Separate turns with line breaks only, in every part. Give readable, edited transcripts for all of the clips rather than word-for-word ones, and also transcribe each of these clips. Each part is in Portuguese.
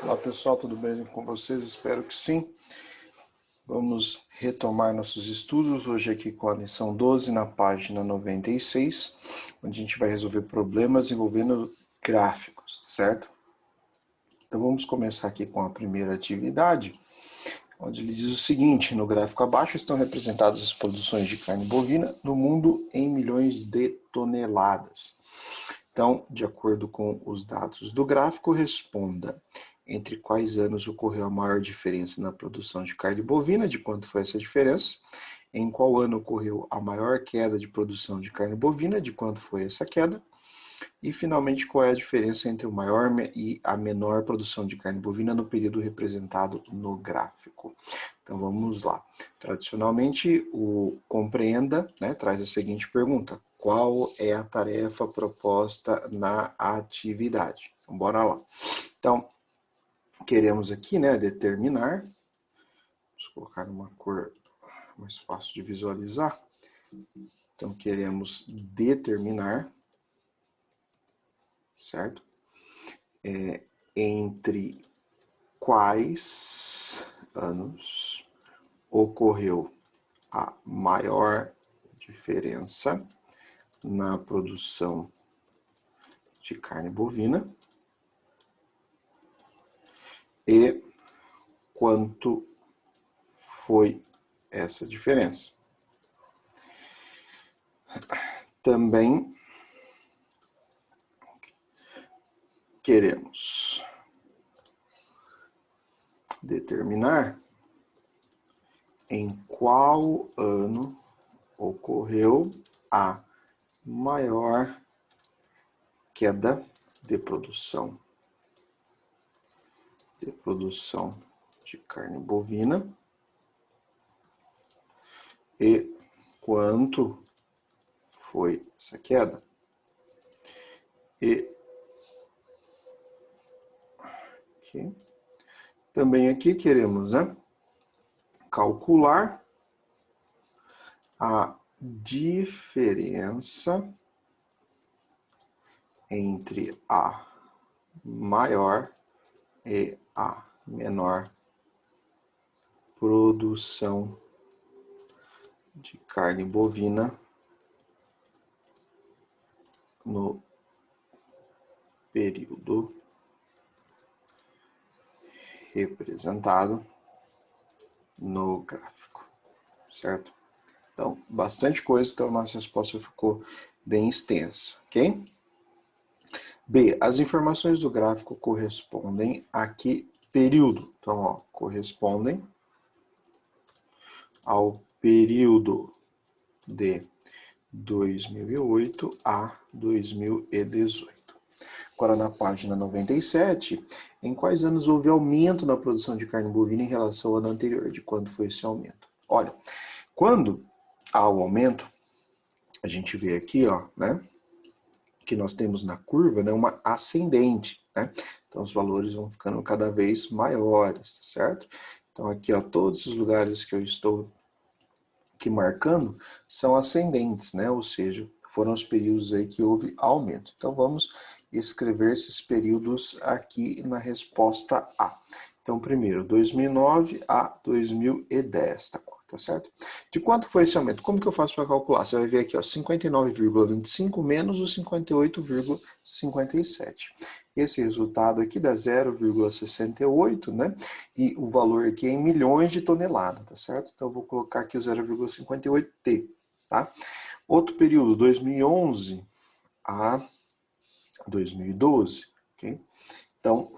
Olá pessoal, tudo bem com vocês? Espero que sim. Vamos retomar nossos estudos, hoje aqui com a lição 12, na página 96, onde a gente vai resolver problemas envolvendo gráficos, certo? Então vamos começar aqui com a primeira atividade, onde ele diz o seguinte: no gráfico abaixo estão representadas as produções de carne bovina no mundo em milhões de toneladas. Então, de acordo com os dados do gráfico, responda entre quais anos ocorreu a maior diferença na produção de carne bovina, de quanto foi essa diferença, em qual ano ocorreu a maior queda de produção de carne bovina, de quanto foi essa queda, e finalmente qual é a diferença entre o maior e a menor produção de carne bovina no período representado no gráfico. Então vamos lá. Tradicionalmente, o compreenda, traz a seguinte pergunta: qual é a tarefa proposta na atividade? Então bora lá. Então, queremos aqui, determinar. Vamos colocar uma cor mais fácil de visualizar. Então, queremos determinar, certo? Entre quais anos ocorreu a maior diferença na produção de carne bovina e quanto foi essa diferença. Também queremos determinar em qual ano ocorreu a maior queda de produção de carne bovina e quanto foi essa queda. E aqui. Também aqui queremos calcular a diferença entre a maior e a menor produção de carne bovina no período representado no gráfico, certo? Então, bastante coisa, então a nossa resposta ficou bem extensa, ok? B. As informações do gráfico correspondem a que período? Então, correspondem ao período de 2008 a 2018. Agora, na página 97, em quais anos houve aumento na produção de carne bovina em relação ao ano anterior? De quanto foi esse aumento? Olha, quando há o aumento, a gente vê aqui, que nós temos na curva, uma ascendente, Então, os valores vão ficando cada vez maiores, certo? Então, aqui, todos os lugares que eu estou aqui marcando são ascendentes, Ou seja, foram os períodos aí que houve aumento. Então, vamos escrever esses períodos aqui na resposta A. Então, primeiro, 2009 a 2010, tá certo? De quanto foi esse aumento? Como que eu faço para calcular? Você vai ver aqui, 59,25 menos o 58,57. Esse resultado aqui dá 0,68, E o valor aqui é em milhões de toneladas, tá certo? Então, eu vou colocar aqui o 0,58T, tá? Outro período, 2011 a 2012, ok? Então,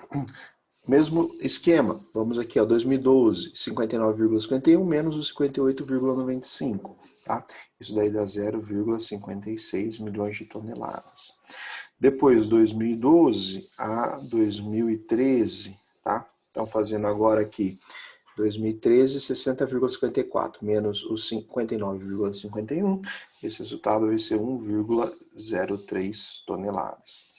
mesmo esquema, vamos aqui, 2012, 59,51 menos os 58,95, tá? Isso daí dá 0,56 milhões de toneladas. Depois, 2012 a 2013, tá? Então, fazendo agora aqui, 2013, 60,54 menos os 59,51, esse resultado vai ser 1,03 toneladas.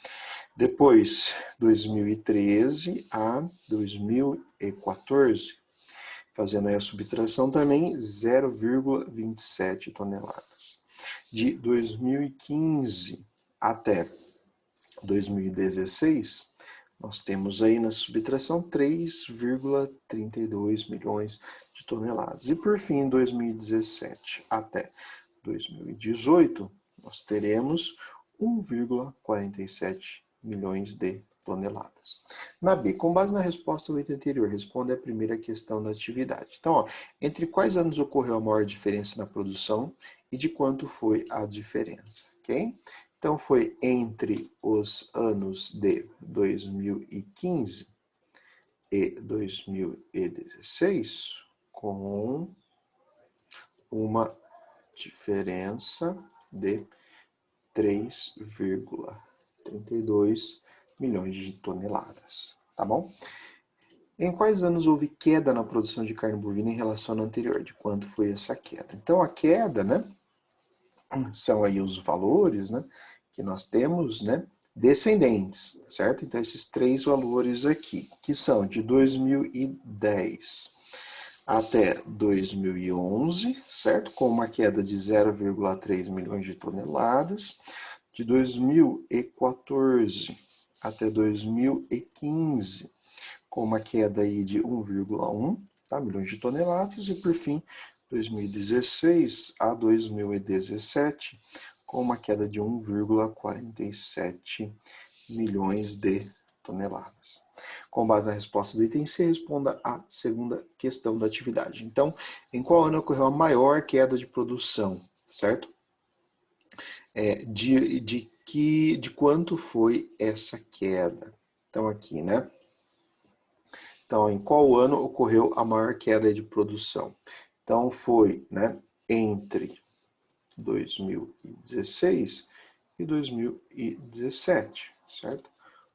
Depois, 2013 a 2014, fazendo aí a subtração também, 0,27 toneladas. De 2015 até 2016, nós temos aí na subtração 3,32 milhões de toneladas. E por fim, em 2017 até 2018, nós teremos 1,47 milhões de toneladas. Na B, com base na resposta do item anterior, responde a primeira questão da atividade. Então, ó, entre quais anos ocorreu a maior diferença na produção e de quanto foi a diferença, ok? Então, foi entre os anos de 2015 e 2016, com uma diferença de 3,32 milhões de toneladas, tá bom? Em quais anos houve queda na produção de carne bovina em relação ao anterior? De quanto foi essa queda? Então, a queda, né, são aí os valores, né, que nós temos, né, descendentes, certo? Então, esses três valores aqui, que são de 2010 até 2011, certo? Com uma queda de 0,3 milhões de toneladas. De 2014 até 2015, com uma queda aí de 1,1, tá, milhões de toneladas. E por fim, 2016 a 2017, com uma queda de 1,47 milhões de toneladas. Com base na resposta do item C, responda a segunda questão da atividade. Então, em qual ano ocorreu a maior queda de produção, certo? De quanto foi essa queda? Então, aqui, né? Então, em qual ano ocorreu a maior queda de produção? Então, foi, né, entre 2016 e 2017, certo?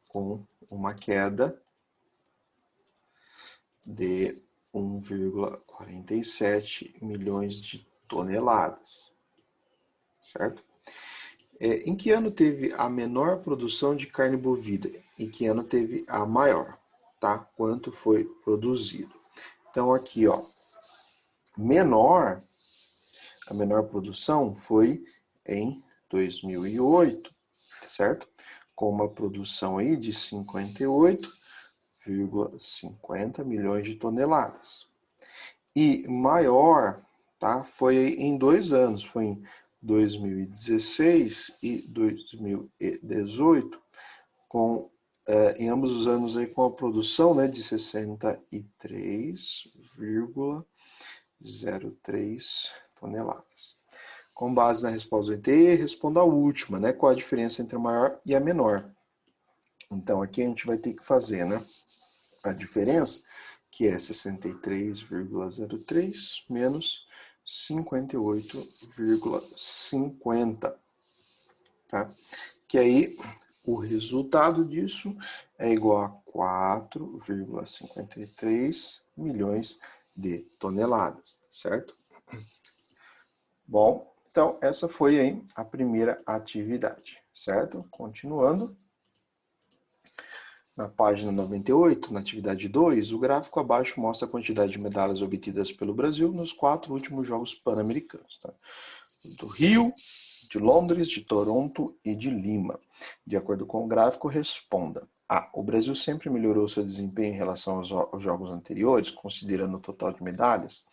Com uma queda de 1,47 milhões de toneladas, certo? Em que ano teve a menor produção de carne bovina? Em que ano teve a maior? Tá? Quanto foi produzido? Então aqui, ó, a menor produção foi em 2008, certo? Com uma produção aí de 58,50 milhões de toneladas. E maior, tá? Foi em 2 anos, foi em 2016 e 2018, em ambos os anos aí com a produção, né, de 63,03 toneladas. Com base na resposta do IT, responda a última, né? Qual a diferença entre a maior e a menor? Então aqui a gente vai ter que fazer, né, a diferença, que é 63,03 menos 58,50, tá? Que aí o resultado disso é igual a 4,53 milhões de toneladas, certo? Bom, então essa foi aí a primeira atividade, certo? Continuando. Na página 98, na atividade 2, o gráfico abaixo mostra a quantidade de medalhas obtidas pelo Brasil nos 4 últimos Jogos Pan-Americanos. Tá? Do Rio, de Londres, de Toronto e de Lima. De acordo com o gráfico, responda. A. O Brasil sempre melhorou seu desempenho em relação aos jogos anteriores, considerando o total de medalhas?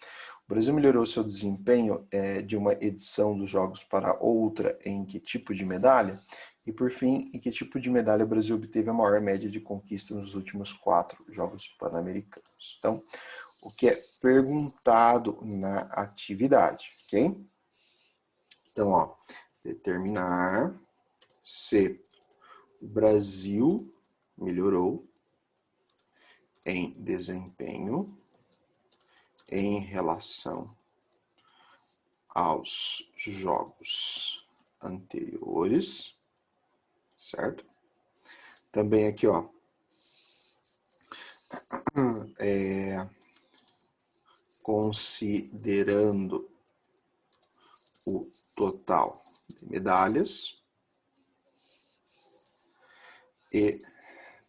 O Brasil melhorou seu desempenho de uma edição dos jogos para outra em que tipo de medalha? E por fim, em que tipo de medalha o Brasil obteve a maior média de conquista nos últimos 4 Jogos Pan-Americanos? Então, o que é perguntado na atividade, ok? Então, ó, determinar se o Brasil melhorou em desempenho em relação aos jogos anteriores, certo? Também aqui, ó, considerando o total de medalhas e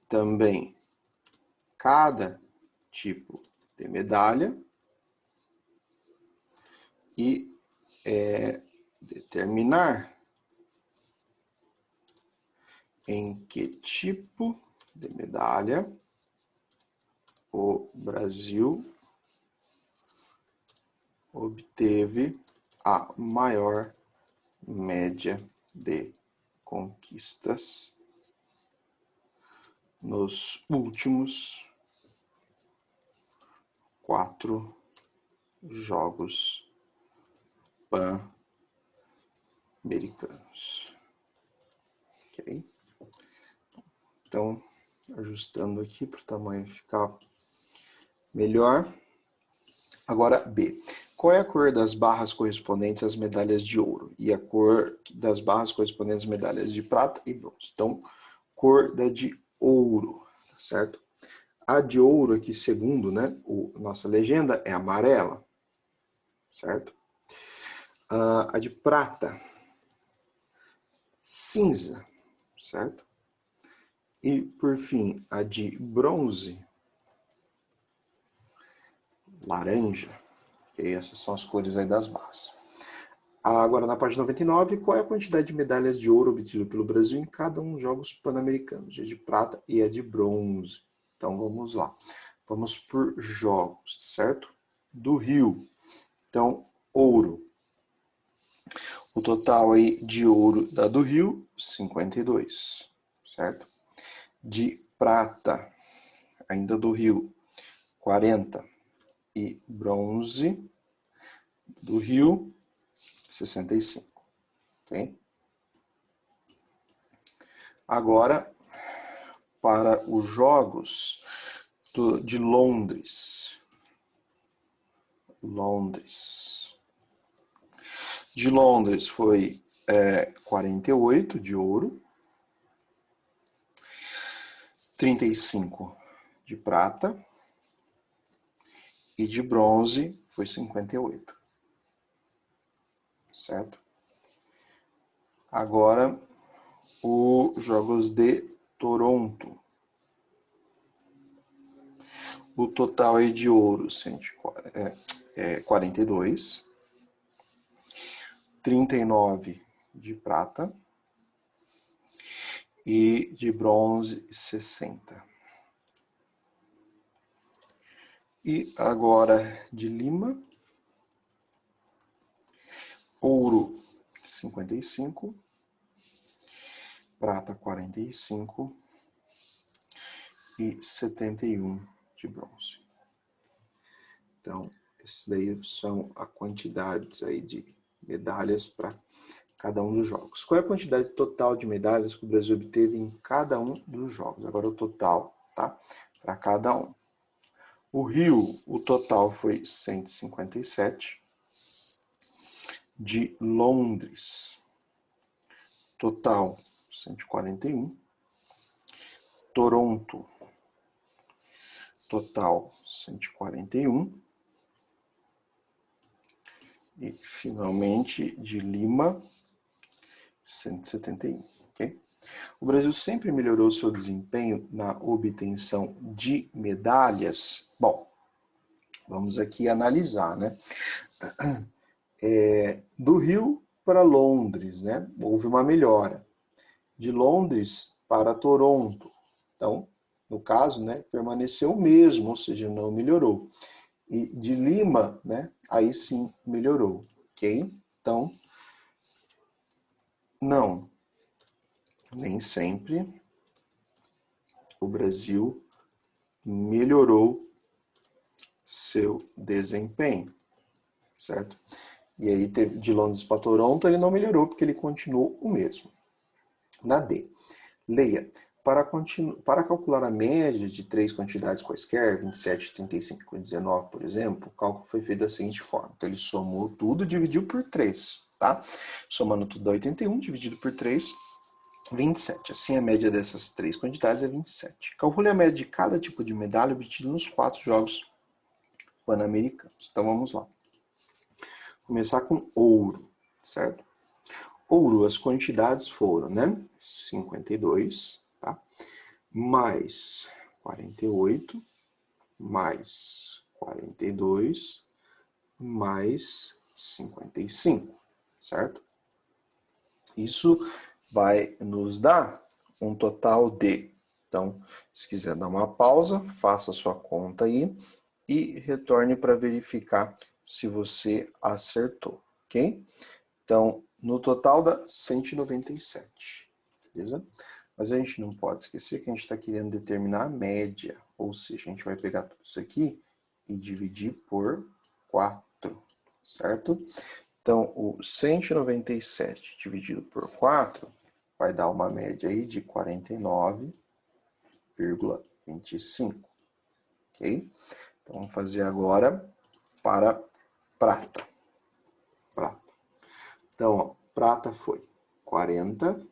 também cada tipo de medalha e determinar em que tipo de medalha, o Brasil obteve a maior média de conquistas nos últimos 4 Jogos Pan-Americanos. Ok? Então, ajustando aqui para o tamanho ficar melhor. Agora, B. Qual é a cor das barras correspondentes às medalhas de ouro? E a cor das barras correspondentes às medalhas de prata e bronze. Então, cor da de ouro, certo? A de ouro aqui, segundo, né, nossa legenda, é amarela, certo? A de prata, cinza, certo? E, por fim, a de bronze, laranja. E essas são as cores aí das barras. Agora, na página 99, qual é a quantidade de medalhas de ouro obtida pelo Brasil em cada um dos Jogos Pan-Americanos? A de prata e a de bronze. Então, vamos lá. Vamos por jogos, certo? Do Rio. Então, ouro. O total aí de ouro da do Rio, 52, certo? De prata, ainda do Rio, 40. E bronze do Rio, 65. Ok? Agora, para os Jogos de Londres. De Londres foi 48 de ouro, 35 de prata e de bronze foi 58. Certo? Agora, os Jogos de Toronto. O total aí de ouro 42, 39 de prata e de bronze 60. E agora de Lima, ouro 55, prata 45 e 71 de bronze. Então, esses daí são a quantidades aí de medalhas para cada um dos jogos. Qual é a quantidade total de medalhas que o Brasil obteve em cada um dos jogos? Agora o total, tá? Para cada um. O Rio, o total foi 157. De Londres, total 141. Toronto, total 141. E, finalmente, de Lima, 171. Okay? O Brasil sempre melhorou seu desempenho na obtenção de medalhas. Bom, vamos aqui analisar, né? Do Rio para Londres, né? Houve uma melhora. De Londres para Toronto. Então, no caso, né, permaneceu o mesmo, ou seja, não melhorou. E de Lima, né, aí sim melhorou, ok? Então, não, nem sempre o Brasil melhorou seu desempenho, certo? E aí, de Londres para Toronto, ele não melhorou porque ele continuou o mesmo. Na D, leia. Para calcular a média de 3 quantidades quaisquer, 27, 35 e 19, por exemplo, o cálculo foi feito da seguinte forma. Então, ele somou tudo e dividiu por 3, tá? Somando tudo dá 81, dividido por 3, 27. Assim, a média dessas 3 quantidades é 27. Calcule a média de cada tipo de medalha obtida nos 4 Jogos Pan-Americanos. Então, vamos lá. Começar com ouro, certo? Ouro, as quantidades foram, né? 52, tá? Mais 48, mais 42, mais 55, certo? Isso vai nos dar um total de, Então, se quiser dar uma pausa, faça a sua conta aí e retorne para verificar se você acertou, ok? Então, no total dá 197, beleza? Mas a gente não pode esquecer que a gente está querendo determinar a média, ou seja, a gente vai pegar tudo isso aqui e dividir por 4, certo? Então, o 197 dividido por 4 vai dar uma média aí de 49,25, ok? Então, vamos fazer agora para prata. Então, ó, prata foi 40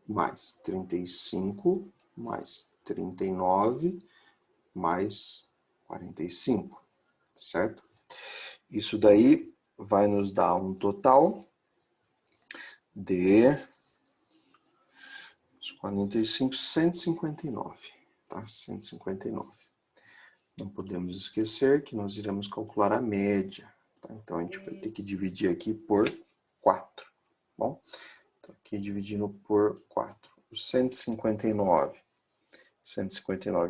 mais 35 mais 39 mais 45, certo? Isso daí vai nos dar um total de 45, 159, tá? 159. Não podemos esquecer que nós iremos calcular a média, tá? Então, a gente vai ter que dividir aqui por 4, bom? Então, aqui dividindo por 4. O 159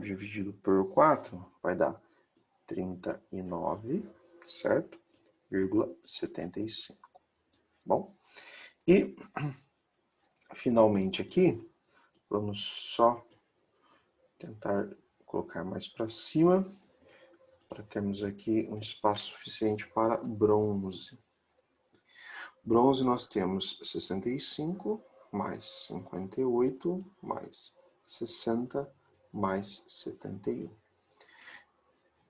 dividido por 4 vai dar 39, certo? 0,75. Bom, e finalmente aqui, vamos só tentar colocar mais para cima, para termos aqui um espaço suficiente para bronze. Bronze nós temos 65 mais 58 mais 60 mais 71.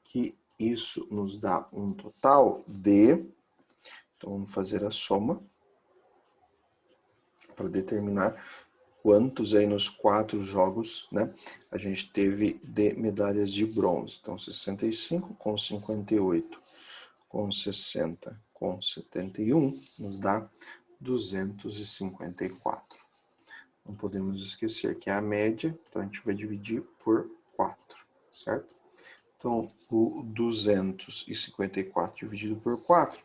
Que isso nos dá um total de... Então, vamos fazer a soma para determinar quantos aí nos 4 jogos, né, a gente teve de medalhas de bronze. Então, 65 com 58 com 60 com 71 nos dá 254. Não podemos esquecer que é a média, então a gente vai dividir por 4, certo? Então, o 254 dividido por 4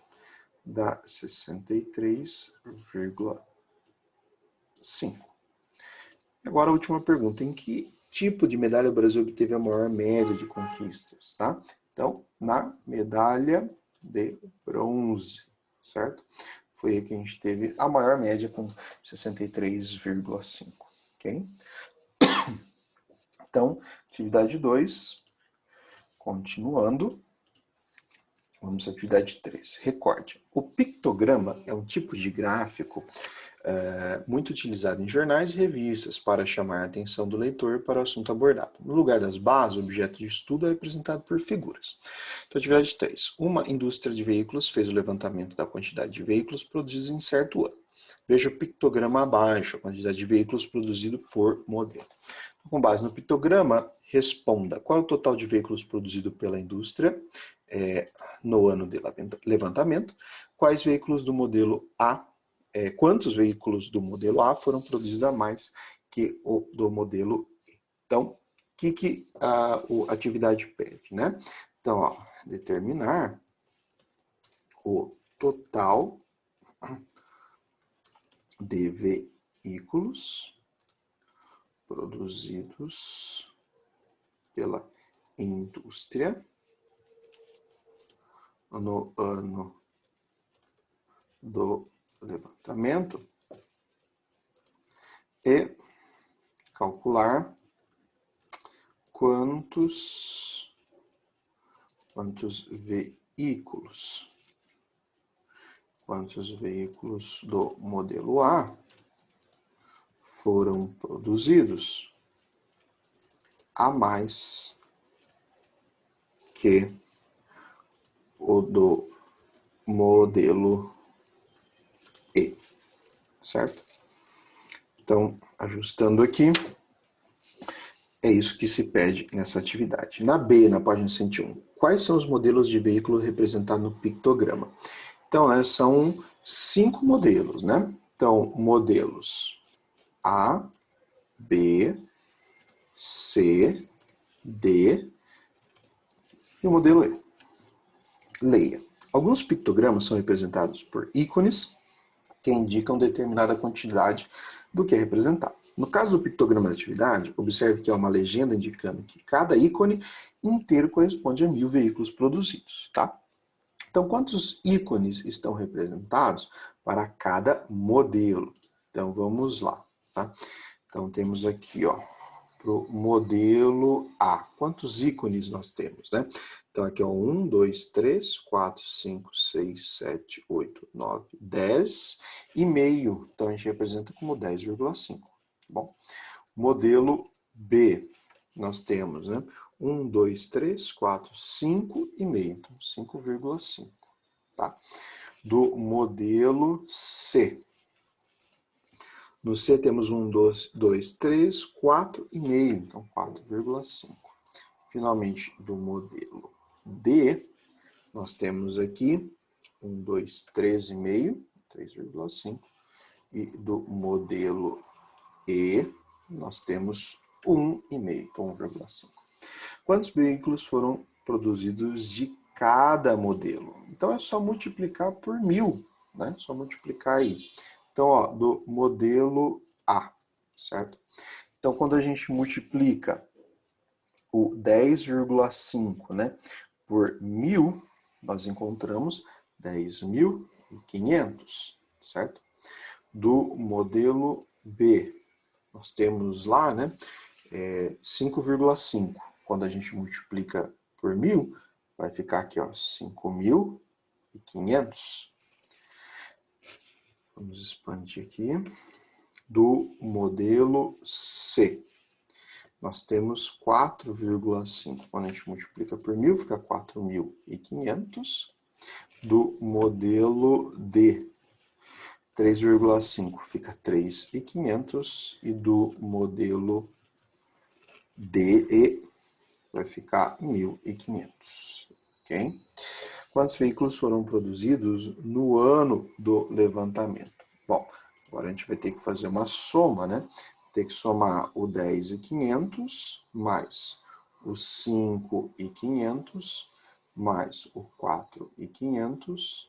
dá 63,5. Agora a última pergunta, em que tipo de medalha o Brasil obteve a maior média de conquistas, tá? Então, na medalha de bronze, certo? Foi aí que a gente teve a maior média com 63,5, ok? Então, atividade 2, continuando, vamos à atividade 3. Recorde, o pictograma é um tipo de gráfico muito utilizado em jornais e revistas para chamar a atenção do leitor para o assunto abordado. No lugar das bases, o objeto de estudo é representado por figuras. Então, atividade 3. Uma indústria de veículos fez o levantamento da quantidade de veículos produzidos em certo ano. Veja o pictograma abaixo, a quantidade de veículos produzido por modelo. Então, com base no pictograma, responda qual é o total de veículos produzido pela indústria no ano de levantamento, quais veículos do modelo A, quantos veículos do modelo A foram produzidos a mais que o do modelo E. Então, o que a atividade pede, né? Então, ó, determinar o total de veículos produzidos pela indústria no ano do levantamento e calcular quantos veículos do modelo A foram produzidos a mais que o do modelo E, certo? Então, ajustando aqui, é isso que se pede nessa atividade. Na B, na página 101, quais são os modelos de veículo representados no pictograma? Então, são 5 modelos, né? Então, modelos A, B, C, D e o modelo E. Leia. Alguns pictogramas são representados por ícones que indicam determinada quantidade do que é representado. No caso do pictograma da atividade, observe que há uma legenda indicando que cada ícone inteiro corresponde a 1000 veículos produzidos, tá? Então, quantos ícones estão representados para cada modelo? Então, vamos lá, tá? Então, temos aqui, ó, para o modelo A. Quantos ícones nós temos, né? Então, aqui, ó, 1, 2, 3, 4, 5, 6, 7, 8, 9, 10 e meio. Então, a gente representa como 10,5. Bom, modelo B, nós temos, né? 1, 2, 3, 4, 5 e meio. Então, 5,5. Tá? Do modelo C. No C temos 1, 2, 3, 4 e meio. Então, 4,5. Finalmente, do modelo D, nós temos aqui 1, 2, 3,5, 3,5. E do modelo E, nós temos 1,5, então 1,5. Quantos veículos foram produzidos de cada modelo? Então é só multiplicar por 1000, né? Só multiplicar aí. Então, ó, do modelo A, certo? Então, quando a gente multiplica o 10,5, né, por 1000, nós encontramos 10.500, certo? Do modelo B, nós temos lá, né, 5,5. Quando a gente multiplica por 1000, vai ficar aqui, ó, 5.500. Vamos expandir aqui. Do modelo C, nós temos 4,5. Quando a gente multiplica por 1000, fica 4.500. Do modelo D, 3,5 fica 3.500. E do modelo DE vai ficar 1.500. Ok? Quantos veículos foram produzidos no ano do levantamento? Bom, agora a gente vai ter que fazer uma soma, né? Tem que somar o 10.500 mais o 5.500 mais o 4.500,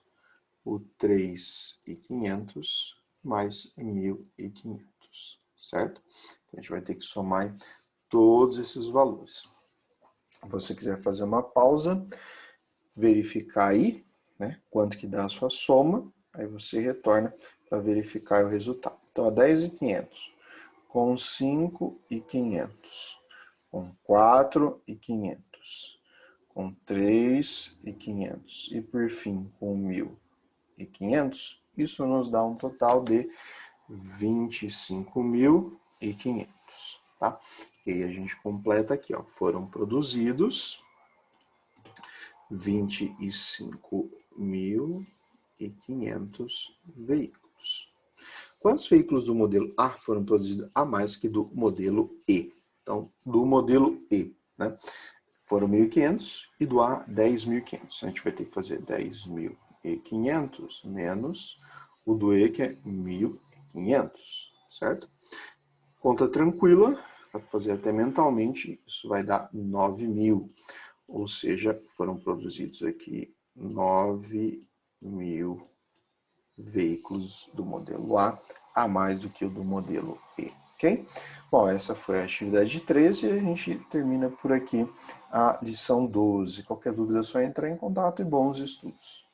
o 3.500 mais 1.500, certo? Então, a gente vai ter que somar todos esses valores. Se você quiser fazer uma pausa, verificar aí, né, quanto que dá a sua soma, aí você retorna para verificar o resultado. Então, 10.500 com 5.500, com 4.500, com 3.500 e, por fim, com 1.500, isso nos dá um total de 25.500, tá? E aí a gente completa aqui, ó, foram produzidos 25.500 veículos. Quantos veículos do modelo A foram produzidos a mais que do modelo E? Então, do modelo E, né, foram 1.500 e do A 10.500. A gente vai ter que fazer 10.500 menos o do E, que é 1.500, certo? Conta tranquila, para fazer até mentalmente, isso vai dar 9.000. Ou seja, foram produzidos aqui 9.000 veículos do modelo A mais do que o do modelo E, ok? Bom, essa foi a atividade 13 e a gente termina por aqui a lição 12. Qualquer dúvida é só entrar em contato e bons estudos.